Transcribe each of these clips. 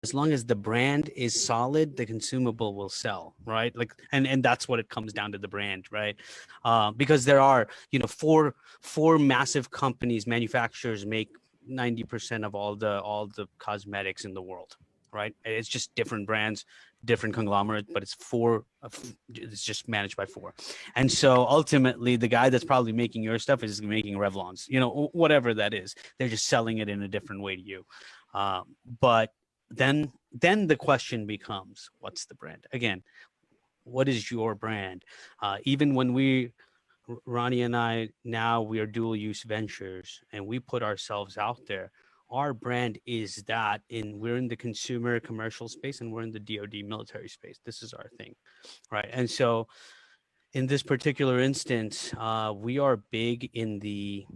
as long as the brand is solid, the consumable will sell, right? Like, and that's what it comes down to, the brand, right? Because there are, four massive companies, manufacturers make 90% of all the cosmetics in the world, right? It's just different brands, different conglomerate, but it's just managed by four. And so ultimately, the guy that's probably making your stuff is making Revlon's, whatever that is. They're just selling it in a different way to you. But then the question becomes, what's the brand? Again, what is your brand? Even when Ronnie and I, now we are dual use ventures and we put ourselves out there, our brand is that we're in the consumer commercial space and we're in the DoD military space. This is our thing, right? And so in this particular instance, we are big in the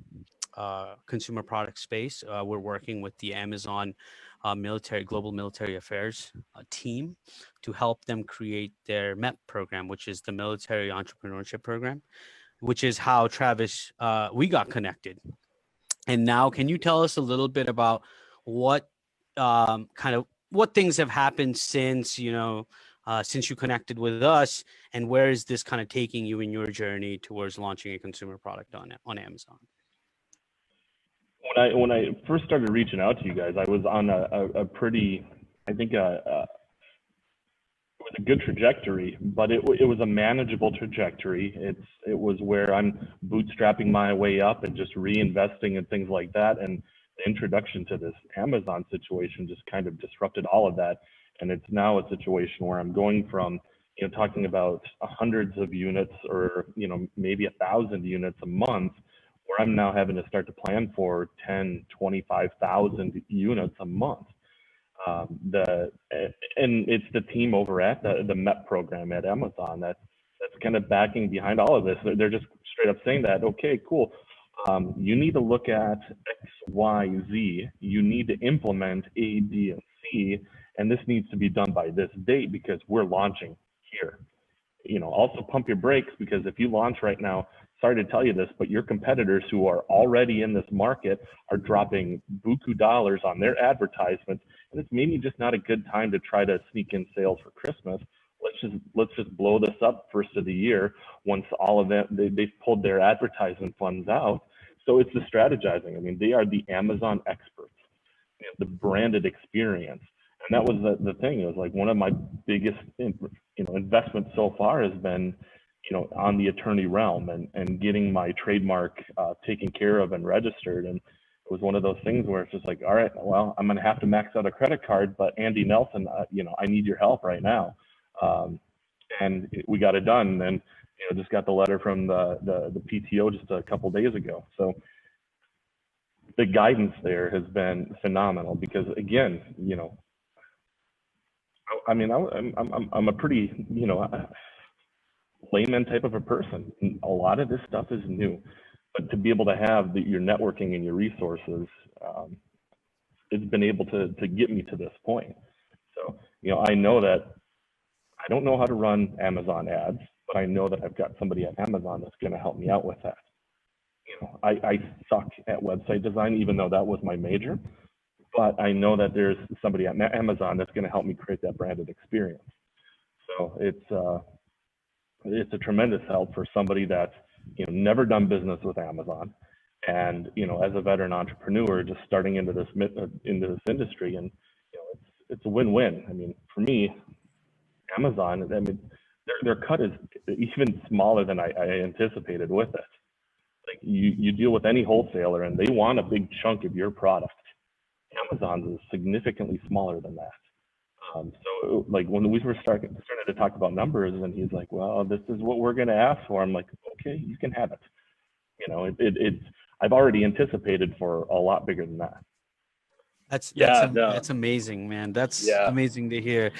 consumer product space. We're working with the Amazon global military affairs team to help them create their MEP program, which is the military entrepreneurship program, which is how Travis, we got connected. And now, can you tell us a little bit about what what things have happened since you connected with us, and where is this kind of taking you in your journey towards launching a consumer product on Amazon? When I first started reaching out to you guys, I was on a pretty, I think, it was a good trajectory, but it was a manageable trajectory. It was where I'm bootstrapping my way up and just reinvesting and things like that. And the introduction to this Amazon situation just kind of disrupted all of that. And it's now a situation where I'm going from, talking about hundreds of units or, maybe 1,000 units a month, where I'm now having to start to plan for 10, 25,000 units a month. And it's the team over at the MEP program at Amazon that's kind of backing behind all of this. They're just straight up saying that, okay, cool. You need to look at X, Y, Z. You need to implement A, B, and C, and this needs to be done by this date because we're launching here. Also pump your brakes, because if you launch right now, sorry to tell you this, but your competitors who are already in this market are dropping buku dollars on their advertisements, and it's maybe just not a good time to try to sneak in sales for Christmas. Let's just blow this up first of the year once all of them they've pulled their advertising funds out. So it's the strategizing. I mean, they are the Amazon experts, the branded experience. And that was the thing. It was like one of my biggest, investments so far has been, on the attorney realm and getting my trademark taken care of and registered. And it was one of those things where it's just like, all right, well, I'm going to have to max out a credit card, but Andy Nelson, I need your help right now. And we got it done. And, just got the letter from the PTO just a couple days ago. So the guidance there has been phenomenal because, again, I mean, I'm a pretty, layman type of a person. A lot of this stuff is new, but to be able to have your networking and your resources, it's been able to get me to this point. So, I know that I don't know how to run Amazon ads, but I know that I've got somebody at Amazon that's going to help me out with that. I suck at website design, even though that was my major, but I know that there's somebody at Amazon that's going to help me create that branded experience. So it's a tremendous help for somebody that's never done business with Amazon, and as a veteran entrepreneur just starting into this industry, and it's a win-win. I mean, for me, Amazon, I mean, their cut is even smaller than I anticipated with it. Like you deal with any wholesaler and they want a big chunk of your product. Amazon's is significantly smaller than that. So like when we were started to talk about numbers, and he's like, well, this is what we're going to ask for. I'm like, okay, you can have it. It's I've already anticipated for a lot bigger than that. That's amazing, man. That's Yeah. amazing to hear.